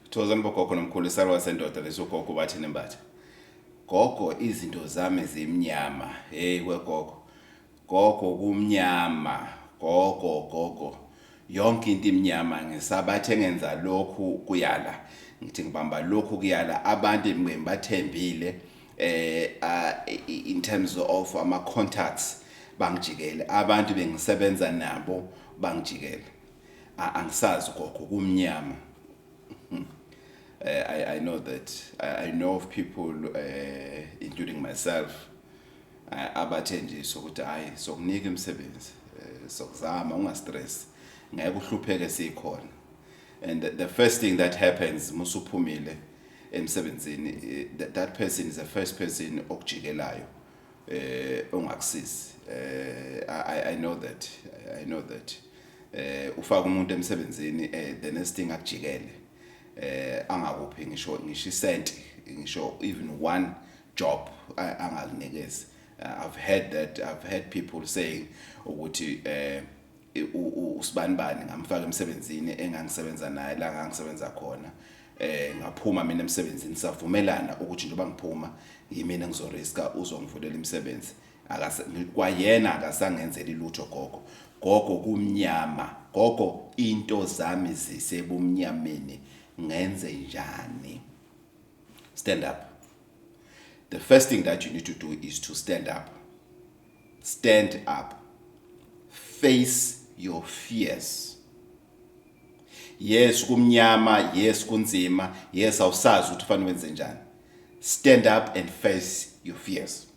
Thokozani bogogo nomkhulu salwa sendoda lesogogo Bathini Mbatha. Gogo izinto zami zimnyama. Hey wegogo. Gogo kumnyama. Gogo. Yonke into imnyama ngisabathe ngenza lokhu kuyala. Ngithi ngibamba lokhu kuyala abantu bathembile in terms of ama contacts bangijikele. Abantu bengisebenza nabo bangijikele. Angisazi gogo kumnyama. I know that I know of people including myself abathe nje sokuthi hayi sokunika imisebenzi sokuzama ungastress ngeke uhlupheke sikhona. And the first thing that happens musuphumile emsebenzini that person is the first person okujikelayo ongakusizi. I know that ufaka umuntu emsebenzini the next thing akujikele angakuphi ngisho isenti ngisho even one job angakunikeza. I've heard people saying ukuthi usibanibani ngamfaka emsebenzini engangisebenza naye la ngangisebenza khona ngaphuma mina emsebenzini savumelana ukuthi njengoba ngiphuma yimina ngizoriska uzongivulela imisebenzi kwayena akasangenzeli lutho gogo kumnyama gogo into zami zisebumnyameni ngenze njani. Stand up. The first thing that you need to do is to stand up. Stand up. Face your fears. Yes kumnyama, yes kunzima, yes awusazi ukuthi ufanele wenze njani. Stand up and face your fears.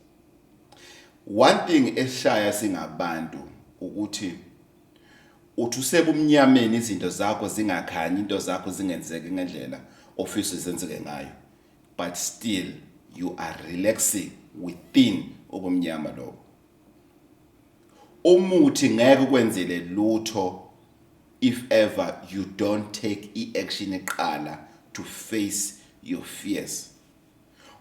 One thing eshaya singabantu ukuthi usebumnyameni izinto zakho zingakhanyi, into zakho zingenzeke ngendlela ofisa zenzeke ngayo, but still you are relaxing within ubumnyama lo. Umuthi ngeke kwenzele lutho if ever you don't take action eqala to face your fears.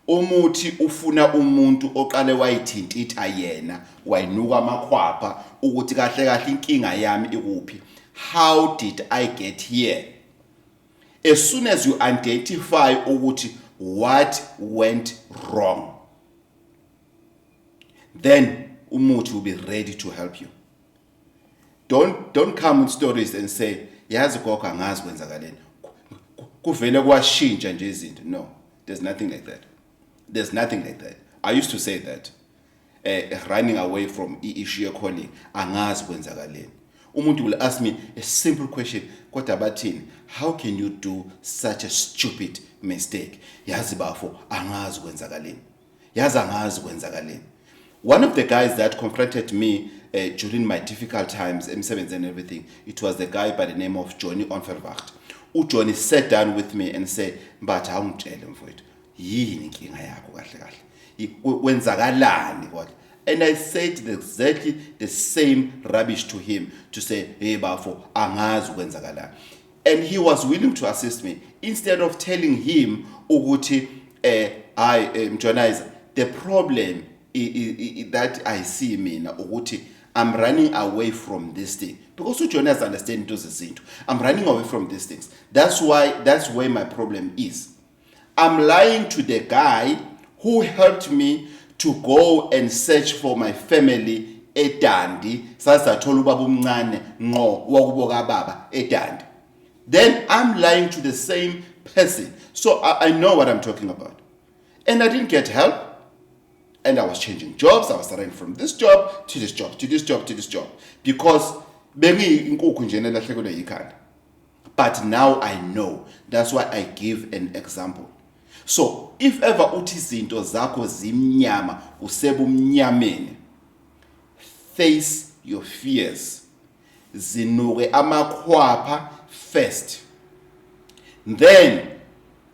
Umuthi ufuna umuntu oqale wayithintitha yena wayinuka amakhwapha ukuthi kahle inkinga yami ikuphi. How did I get here? As soon as you identify ukuthi what went wrong, then umuthi will be ready to help you. Don't come with stories and say yazi gogo angazi kwenzakaleni kuvele kwashintsha nje izinto. No, there's nothing like that. There's nothing like that. I used to say that running away from issue calling angazi kwenzakaleni. Umuntu will ask me a simple question, kodwa bathini, how can you do such a stupid mistake? Yazi bafo angazi kwenzakaleni. Yazi angazi kwenzakaleni. One of the guys that confronted me during my difficult times, emsebenzi and everything, it was the guy by the name of Johnny Onverwacht. Johnny sat down with me and said, "Mbatha awungitshele mfowethu, yini inkinga yakho kahle kahle? Kwenzakalani kodwa?" And I said exactly the same rubbish to him to say, "Hey bafo, angazi kwenzakalani." And he was willing to assist me instead of telling him ukuthi Mjonizer, the problem that I see mina ukuthi I'm running away from this thing because uJonas understand into zezinto. I'm running away from these things. That's where my problem is. I'm lying to the guy who helped me to go and search for my family eDandi. Sasathola ubaba umncane ngqo wakuboka baba eDandi. Then I'm lying to the same person. So I know what I'm talking about. And I didn't get help. And I was changing jobs. I was running from this job to this job, to this job, to this job. Because but now I know. That's why I give an example. So if ever uthi izinto zakho zimnyama, usebumnyameni, face your fears. Zinuke amakhwapha first. Then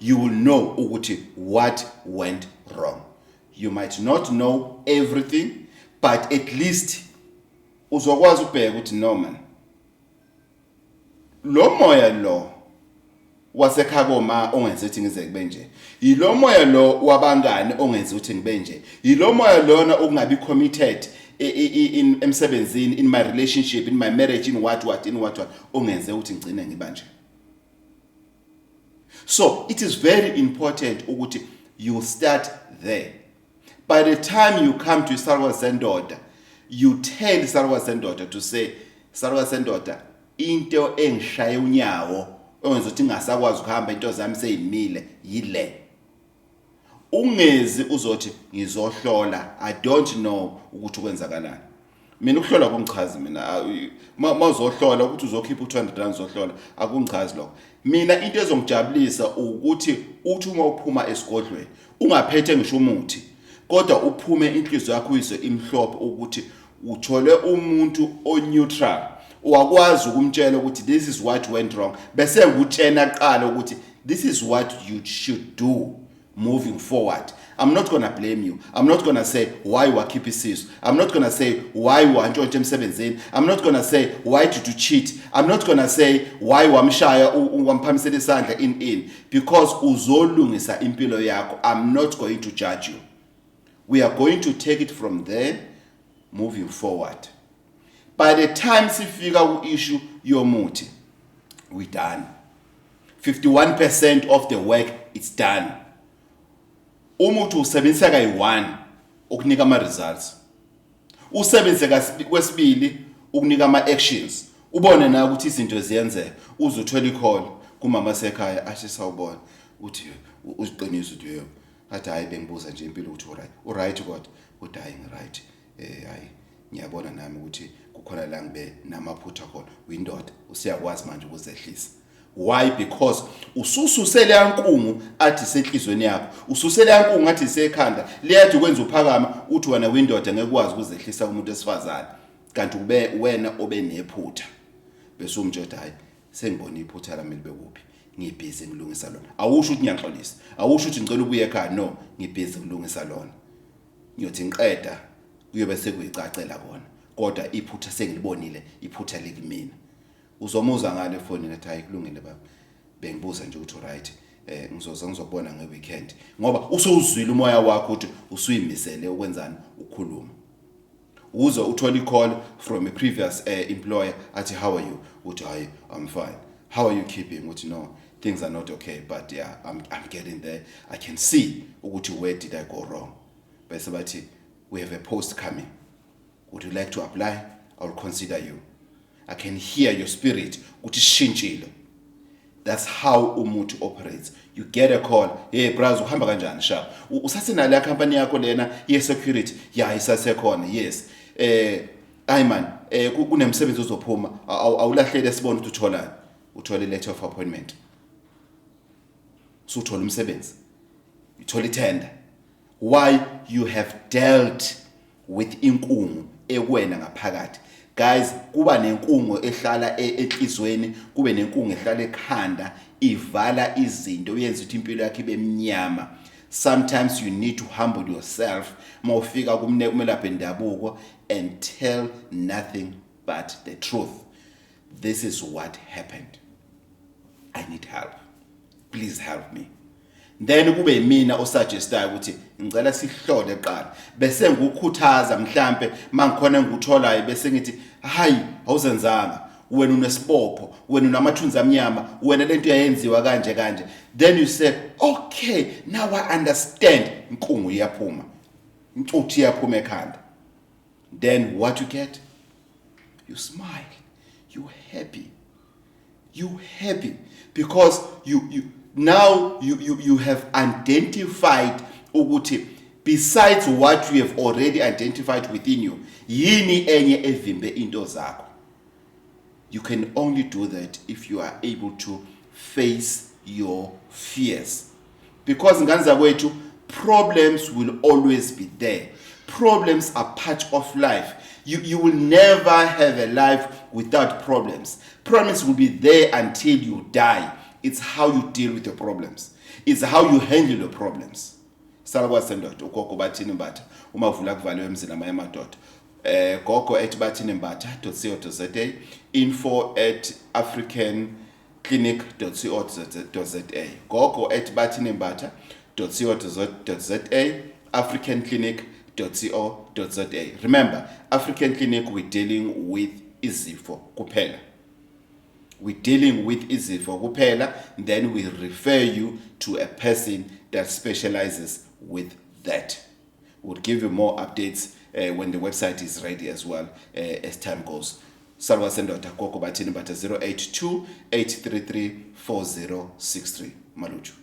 you will know ukuthi what went wrong. You might not know everything, but at least uzokwazi ubheka ukuthi no man, lo moya lo wasekhakoma ongenza ukuthi ngize kube nje, yilo moya lo wabangani ongenza ukuthi ngibe nje, yilo moya lona okungabi committed in emsebenzini, in my relationship, in my marriage, in what ongenze ukuthi ngicine ngiba nje. So it is very important ukuthi you start there. By the time you come to Sarwa Sendoda, you tell Sarwa Sendoda to say, Sarwa Sendoda, into engishaye unyawo ongezothi ngasakwazi ukuhamba into zami seyimile yile. Ungezi uzothi ngizohlola, I don't know ukuthi kwenzakalani. Mina ukuhlola kungichazi mina mawuzohlola ukuthi uzokhipha u200 uzohlola akungichazi lokho. Mina into ezongijabulisa ukuthi uthi uma uphuma esigodlweni ungaphethe ngisho umuthi kodwa uphume inhliziyo yakho uyise imhlophe ukuthi uthole umuntu o-neutral wakwazi ukumtshela ukuthi this is what went wrong bese ngutshena qala ukuthi this is what you should do moving forward. I'm not going to blame you. I'm not going to say why wakhipha isisu. I'm not going to say why wantshontsha emsebenzini. I'm not going to say why did you cheat. I'm not going to say why wamshaya wamphamisela isandla in because uzolungisa impilo yakho. I'm not going to judge you. We are going to take it from there moving forward. By the time sifika ku-issue yomuthi, we done. 51% of the work is done. Umuthi usebenzisa kayi-1 ukunika ama-results. Usebenzisa kwesibili ukunika ama-actions. Ubone na ukuthi izinto ziyenzeka. Uzothola i-call kumama sekhaya athi sawubona uthi uziqinisa uthi yebo. Athi hayi bengibuza nje impilo ukuthi uright kodwa uthi hayi ngiright. Hayi ngiyabona nami ukuthi kukhona la ngibe namaphutha khona. Uyindoda usiyakwazi manje ukuzehlisa. Why? Because usususele yankungu athi senhlizweni yakho. Ususele yankungu athi sekhanda. Liyathi kwenza uphakama uthi wena windoda ngekwazi ukuzehlisa umuntu esifazane. Kanti ube wena obe nephutha. Bese umtshela hayi sengibona iphutha lami libe kuphi. Ngibhizi ngilungisa lona. Awusho ukuthi ngiyaxolisa. Awusho ukuthi ngicela ubuye ekhaya. No, ngibhizi ngilungisa lona. Ngiyothi ngiqeda kuyobe sekuyicacela kona. Kodwa iphutha sengilibonile, iphutha likimina. Uzomuza ngale phone ngathi hayi kulungile baba. Bengibuza nje ukuthi right. Ngizobona ngeweekend. Ngoba usuzwile umoya wakho ukuthi usuyimisele ukwenzani ukukhuluma. Uzo uthola i-call from a previous employer athi how are you? Uthi hayi I'm fine. How are you keeping? Uthi no, things are not okay but yeah I'm getting there. I can see ukuthi where did I go wrong. Bese bathi we have a post coming. Would you like to apply? I will consider you. I can hear your spirit ukuthi shintshile. That's how umuthi operates. You get a call, hey bras uhamba kanjani sharp. Usasena la company yakho lena ye security, yeah isasekhona, yes. Ayman, kunemsebenzi ozophuma, awulahlele sibone ukuthi utholani. Uthola letter of appointment. So uthola umsebenzi. Uthola tender. Why? You have dealt with inkungu ekwena ngaphakathi. Guys, kuba nenkungu ehlala enhlizweni, kube nenkungu ehlala ekhanda, ivala izinto uyenza ukuthi impilo yakhe ibe emnyama. Sometimes you need to humble yourself. Mawufika kumelaphi endabuko and tell nothing but the truth. This is what happened. I need help. Please help me. Then kube mina osuggestayo ukuthi ngicela sihlole eqala bese ngikukhuthaza mhlambe mangikhona ngikutholayo bese ngithi hayi awuzenzanga wena unesibopho wena unamathunzi amnyama wena lento yayenziwa kanje then you say okay now I understand inkungu iyaphuma intuthi iyaphuma ekhanda. Then what you get, you smile, you happy because you have identified ukuthi besides what you have already identified within you yini enye evimbe into zakho. You can only do that if you are able to face your fears, because nganza kwethu problems will always be there. Problems are part of life. You will never have a life without problems. Problems will be there until you die. It's how you deal with the problems. It's how you handle the problems. Salwa sendoda uGogo Bathini Mbatha uma uvula kuvaliwe emzini amadoda. gogo@bathini-mbatha.co.za, info@africanclinic.co.za, gogo@bathini-mbatha.co.za, africanclinic.co.za. Remember, African Clinic, we're dealing with izifo kuphela. we're dealing with izifo kuphela, then we refer you to a person that specializes with that. We'll give you more updates when the website is ready as well as time goes. Salwa Sendoda, Gogo Bathini Mbatha 082 833 4063. Maluchu.